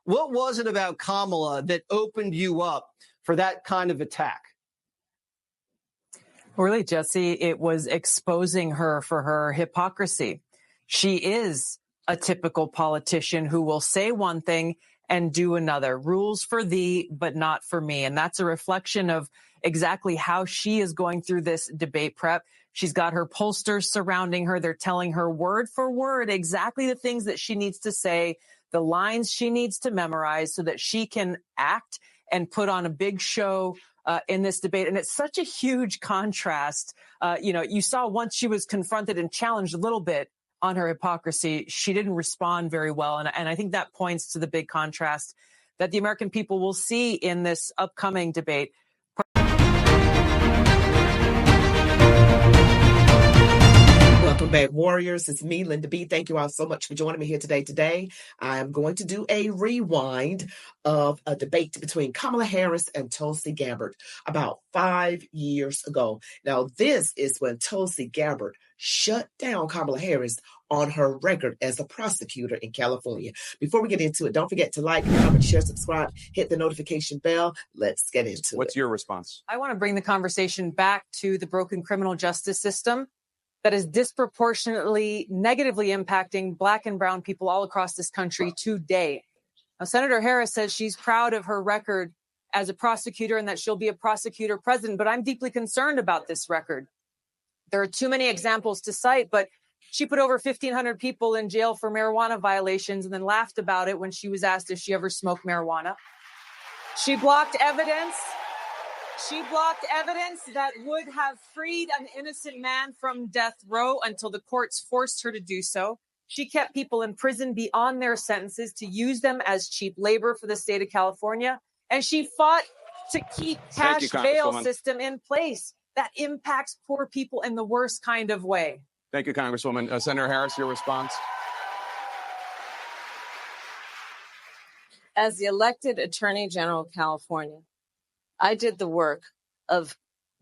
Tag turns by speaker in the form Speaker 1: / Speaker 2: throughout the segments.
Speaker 1: What was it about Kamala that opened you up for that kind of attack?
Speaker 2: Really, Jesse, it was exposing her for her hypocrisy. She is a typical politician who will say one thing and do another. Rules for thee, but not for me. And that's a reflection of exactly how she is going through this debate prep. She's got her pollsters surrounding her. They're telling her word for word exactly the things that she needs to say, the lines she needs to memorize so that she can act and put on a big show in this debate. And it's such a huge contrast. You saw once she was confronted and challenged a little bit on her hypocrisy, she didn't respond very well. And I think that points to the big contrast that the American people will see in this upcoming debate.
Speaker 3: Welcome back, Warriors. It's me, Linda B. Thank you all so much for joining me here today. Today, I am going to do a rewind of a debate between Kamala Harris and Tulsi Gabbard about 5 years ago. Now, this is when Tulsi Gabbard shut down Kamala Harris on her record as a prosecutor in California. Before we get into it, don't forget to like, comment, share, subscribe, hit the notification bell. Let's get into it.
Speaker 4: What's your response?
Speaker 2: I want to bring the conversation back to the broken criminal justice system that is disproportionately negatively impacting Black and brown people all across this country today. Now, Senator Harris says she's proud of her record as a prosecutor and that she'll be a prosecutor president, but I'm deeply concerned about this record. There are too many examples to cite, but she put over 1,500 people in jail for marijuana violations and then laughed about it when she was asked if she ever smoked marijuana. She blocked evidence. She blocked evidence that would have freed an innocent man from death row until the courts forced her to do so. She kept people in prison beyond their sentences to use them as cheap labor for the state of California. And she fought to keep cash bail system in place that impacts poor people in the worst kind of way.
Speaker 4: Thank you, Congresswoman. Senator Harris, your response?
Speaker 5: As the elected Attorney General of California, I did the work of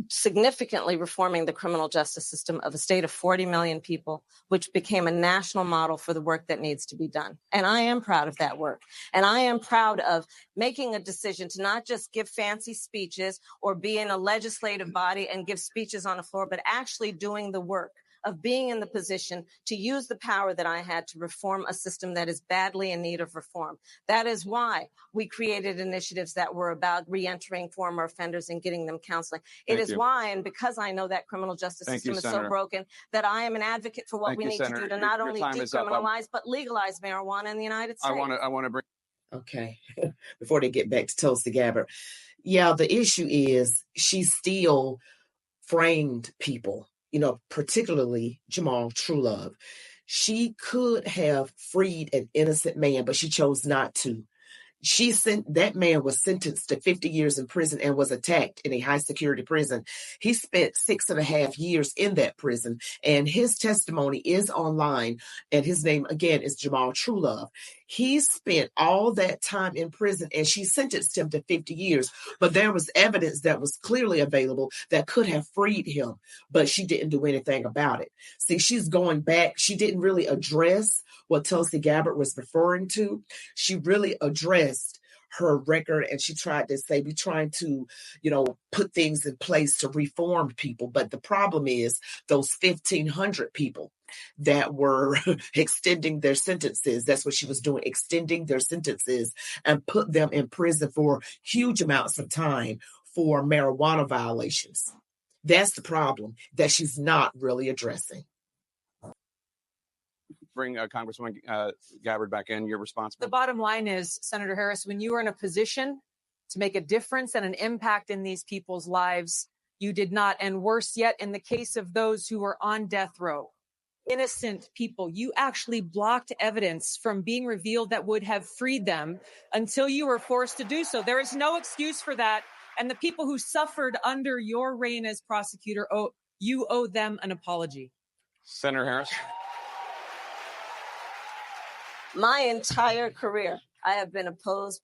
Speaker 5: significantly reforming the criminal justice system of a state of 40 million people, which became a national model for the work that needs to be done. And I am proud of that work. And I am proud of making a decision to not just give fancy speeches or be in a legislative body and give speeches on the floor, but actually doing the work of being in the position to use the power that I had to reform a system that is badly in need of reform. That is why we created initiatives that were about reentering former offenders and getting them counseling. It is why, and because I know that criminal justice system is so broken, that I am an advocate for what we need to do to not only decriminalize, but legalize marijuana in the United States.
Speaker 4: I want to bring.
Speaker 3: Okay, before they get back to Tulsi Gabbard. Yeah, the issue is she still framed people, particularly Jamal Truelove. She could have freed an innocent man, but she chose not to. That man was sentenced to 50 years in prison and was attacked in a high security prison. He spent 6.5 years in that prison, and his testimony is online, and his name again is Jamal Truelove. He spent all that time in prison, and she sentenced him to 50 years, but there was evidence that was clearly available that could have freed him, but she didn't do anything about it. See, she's going back. She didn't really address what Tulsi Gabbard was referring to. She really addressed her record, and she tried to say, we're trying to, put things in place to reform people. But the problem is those 1,500 people that were extending their sentences. That's what she was doing, extending their sentences and put them in prison for huge amounts of time for marijuana violations. That's the problem that she's not really addressing.
Speaker 4: Bring Congresswoman Gabbard back in. Your response?
Speaker 2: The bottom line is, Senator Harris, when you are in a position to make a difference and an impact in these people's lives, you did not. And worse yet, in the case of those who were on death row, innocent people, you actually blocked evidence from being revealed that would have freed them until you were forced to do so. There is no excuse for that. And the people who suffered under your reign as prosecutor, you owe them an apology.
Speaker 4: Senator Harris?
Speaker 5: My entire career, I have been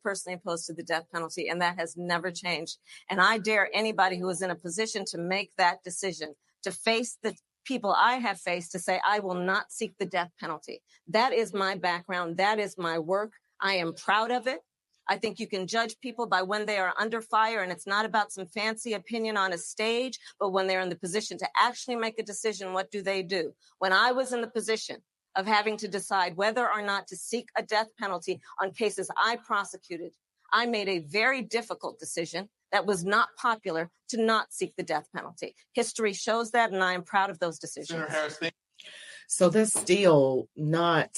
Speaker 5: personally opposed to the death penalty, and that has never changed. And I dare anybody who is in a position to make that decision, to face the people I have faced, to say, I will not seek the death penalty. That is my background. That is my work. I am proud of it. I think you can judge people by when they are under fire, and it's not about some fancy opinion on a stage, but when they're in the position to actually make a decision, what do they do? When I was in the position of having to decide whether or not to seek a death penalty on cases I prosecuted, I made a very difficult decision that was not popular to not seek the death penalty. History shows that, and I am proud of those decisions.
Speaker 4: Senator Harris,
Speaker 3: So that's still not,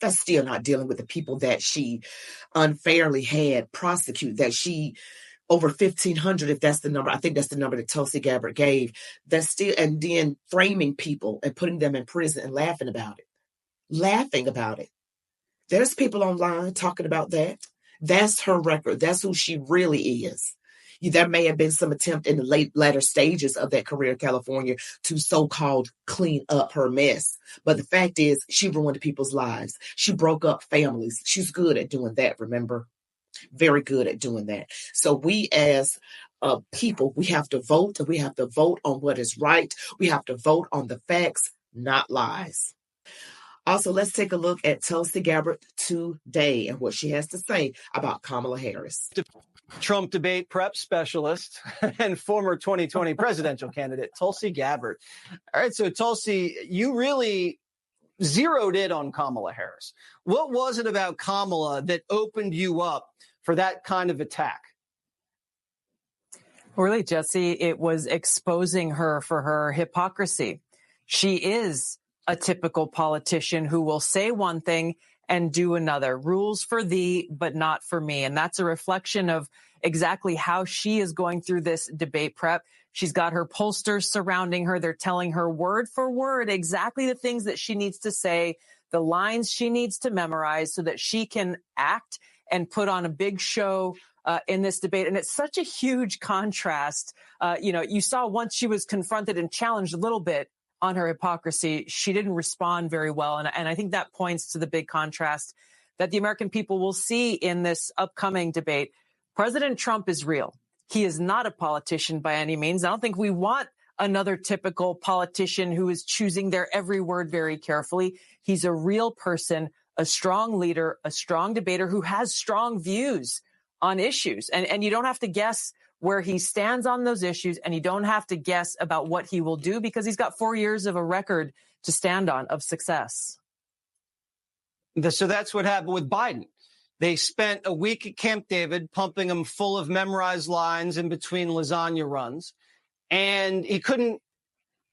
Speaker 3: that's still not dealing with the people that she unfairly had prosecuted, that she over 1,500, if that's the number, I think that's the number that Tulsi Gabbard gave, that's still, and then framing people and putting them in prison and laughing about it. There's people online talking about that. That's her record. That's who she really is. There may have been some attempt in the latter stages of that career in California to so-called clean up her mess. But the fact is, she ruined people's lives. She broke up families. She's good at doing that, remember? Very good at doing that. So we as people, we have to vote, and we have to vote on what is right. We have to vote on the facts, not lies. Also, let's take a look at Tulsi Gabbard today and what she has to say about Kamala Harris.
Speaker 1: Trump debate prep specialist and former 2020 presidential candidate, Tulsi Gabbard. All right, so Tulsi, you really zeroed in on Kamala Harris. What was it about Kamala that opened you up for that kind of attack?
Speaker 2: Really, Jesse, it was exposing her for her hypocrisy. She is a typical politician who will say one thing and do another. Rules for thee, but not for me. And that's a reflection of exactly how she is going through this debate prep. She's got her pollsters surrounding her. They're telling her word for word exactly the things that she needs to say, the lines she needs to memorize so that she can act and put on a big show in this debate. And it's such a huge contrast. You saw once she was confronted and challenged a little bit on her hypocrisy, she didn't respond very well. And I think that points to the big contrast that the American people will see in this upcoming debate. President Trump is real. He is not a politician by any means. I don't think we want another typical politician who is choosing their every word very carefully. He's a real person, a strong leader, a strong debater who has strong views on issues. And you don't have to guess where he stands on those issues, and you don't have to guess about what he will do because he's got 4 years of a record to stand on of success.
Speaker 1: So that's what happened with Biden. They spent a week at Camp David pumping him full of memorized lines in between lasagna runs, and he couldn't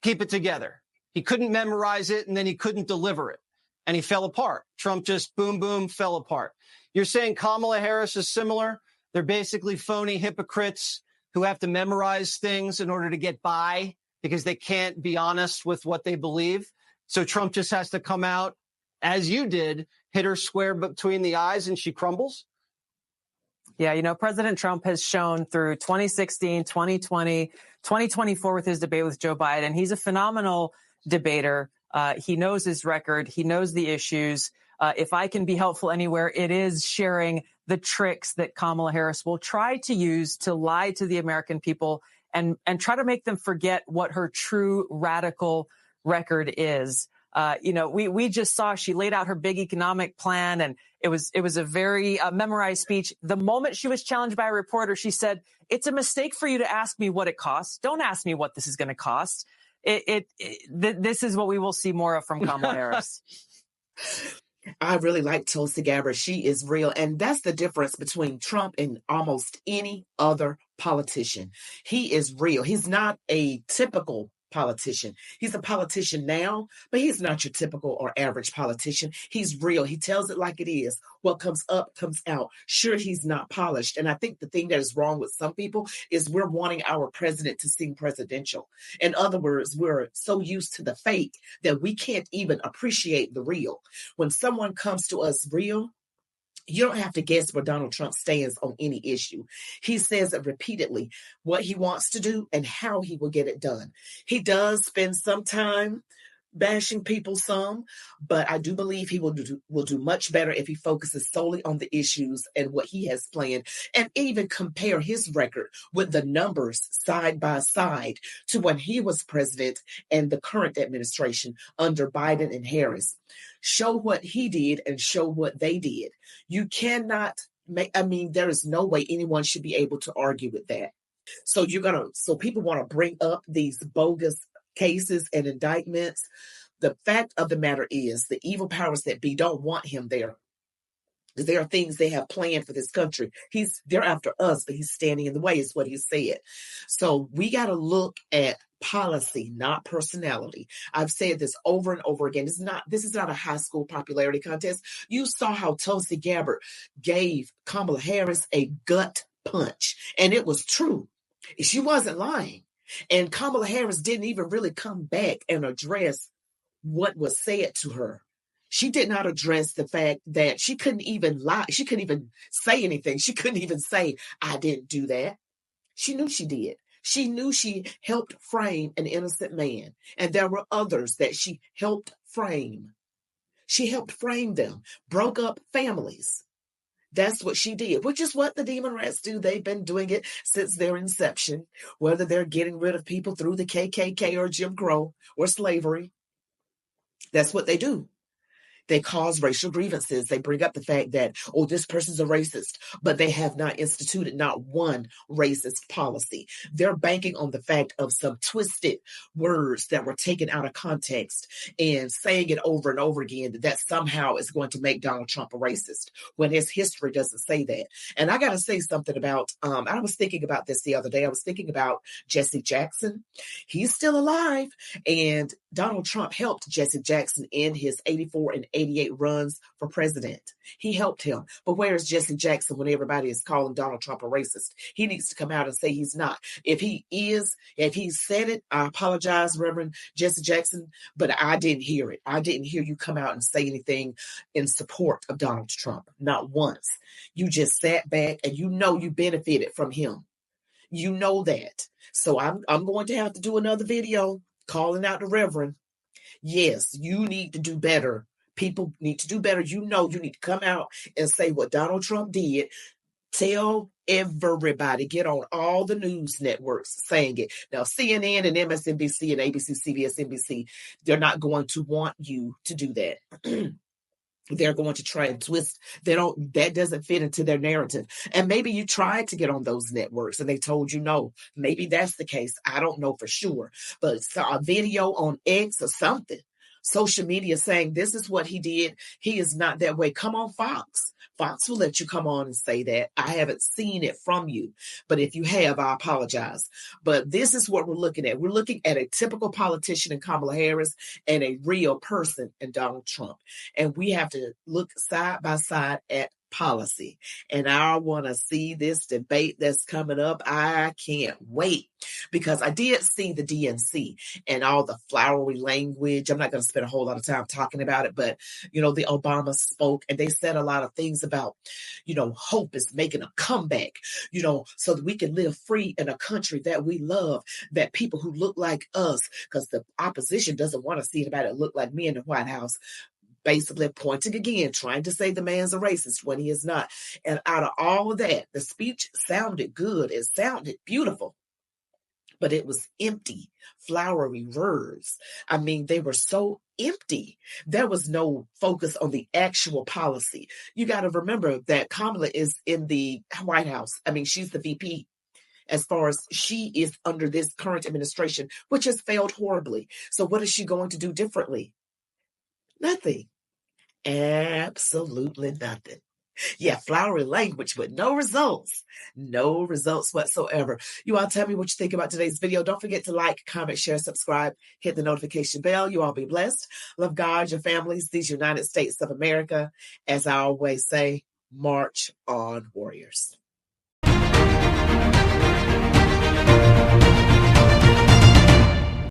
Speaker 1: keep it together. He couldn't memorize it, and then he couldn't deliver it, and he fell apart. Trump just boom, boom, fell apart. You're saying Kamala Harris is similar? They're basically phony hypocrites who have to memorize things in order to get by because they can't be honest with what they believe. So Trump just has to come out, as you did, hit her square between the eyes and she crumbles?
Speaker 2: Yeah, President Trump has shown through 2016, 2020, 2024 with his debate with Joe Biden. He's a phenomenal debater. He knows his record. He knows the issues. If I can be helpful anywhere, it is sharing the tricks that Kamala Harris will try to use to lie to the American people and try to make them forget what her true radical record is. We just saw she laid out her big economic plan, and it was a very memorized speech. The moment she was challenged by a reporter, she said, "It's a mistake for you to ask me what it costs. Don't ask me what this is going to cost." This is what we will see more of from Kamala Harris.
Speaker 3: I really like Tulsi Gabbard. She is real. And that's the difference between Trump and almost any other politician. He is real. He's not a typical politician. He's a politician now, but he's not your typical or average politician. He's real. He tells it like it is. What comes up comes out. Sure, he's not polished. And I think the thing that is wrong with some people is we're wanting our president to seem presidential. In other words, we're so used to the fake that we can't even appreciate the real. When someone comes to us real, you don't have to guess where Donald Trump stands on any issue. He says it repeatedly, what he wants to do and how he will get it done. He does spend some time bashing people some, but I do believe he will do much better if he focuses solely on the issues and what he has planned, and even compare his record with the numbers side by side to when he was president and the current administration under Biden and Harris. Show what he did and show what they did. You cannot there is no way anyone should be able to argue with that. So people want to bring up these bogus cases and indictments. The fact of the matter is the evil powers that be don't want him there. There are things they have planned for this country. They're after us, but he's standing in the way, is what he said. So we got to look at policy, not personality. I've said this over and over again. This is not a high school popularity contest. You saw how Tulsi Gabbard gave Kamala Harris a gut punch, and it was true. She wasn't lying. And Kamala Harris didn't even really come back and address what was said to her. She did not address the fact that she couldn't even lie. She couldn't even say anything. She couldn't even say, I didn't do that. She knew she did. She knew she helped frame an innocent man. And there were others that she helped frame. She helped frame them, broke up families. That's what she did, which is what the demon rats do. They've been doing it since their inception, whether they're getting rid of people through the KKK or Jim Crow or slavery. That's what they do. They cause racial grievances. They bring up the fact that, this person's a racist, but they have not instituted not one racist policy. They're banking on the fact of some twisted words that were taken out of context and saying it over and over again that somehow is going to make Donald Trump a racist when his history doesn't say that. And I got to say something about, I was thinking about this the other day. I was thinking about Jesse Jackson. He's still alive, and Donald Trump helped Jesse Jackson in his 84 and 88 runs for president. He helped him. But where is Jesse Jackson when everybody is calling Donald Trump a racist? He needs to come out and say he's not. If he said it, I apologize, Reverend Jesse Jackson, but I didn't hear it. I didn't hear you come out and say anything in support of Donald Trump. Not once. You just sat back and you benefited from him. You know that. So I'm going to have to do another video calling out the Reverend. Yes, you need to do better. People need to do better. You need to come out and say what Donald Trump did. Tell everybody, get on all the news networks saying it. Now, CNN and MSNBC and ABC, CBS, NBC, they're not going to want you to do that. They're going to try and twist. That doesn't fit into their narrative. And maybe you tried to get on those networks and they told you no. Maybe that's the case. I don't know for sure. But a video on X or something, social media saying this is what he did. He is not that way. Come on, Fox. Fox will let you come on and say that. I haven't seen it from you. But if you have, I apologize. But this is what we're looking at. We're looking at a typical politician in Kamala Harris and a real person in Donald Trump. And we have to look side by side at policy. And I want to see this debate that's coming up. I can't wait, because I did see the DNC and all the flowery language. I'm not going to spend a whole lot of time talking about it, but the Obama spoke and they said a lot of things about, hope is making a comeback, so that we can live free in a country that we love, that people who look like us, because the opposition doesn't want to see anybody that look like me in the White House. Basically pointing again, trying to say the man's a racist when he is not. And out of all of that, the speech sounded good. It sounded beautiful, but it was empty, flowery words. I mean, they were so empty. There was no focus on the actual policy. You got to remember that Kamala is in the White House. I mean, she's the VP. As far as she is under this current administration, which has failed horribly. So what is she going to do differently? Nothing. Absolutely nothing. Yeah, flowery language, but no results. No results whatsoever. You all tell me what you think about today's video. Don't forget to like, comment, share, subscribe, hit the notification bell. You all be blessed. Love God, your families, these United States of America. As I always say, march on, warriors.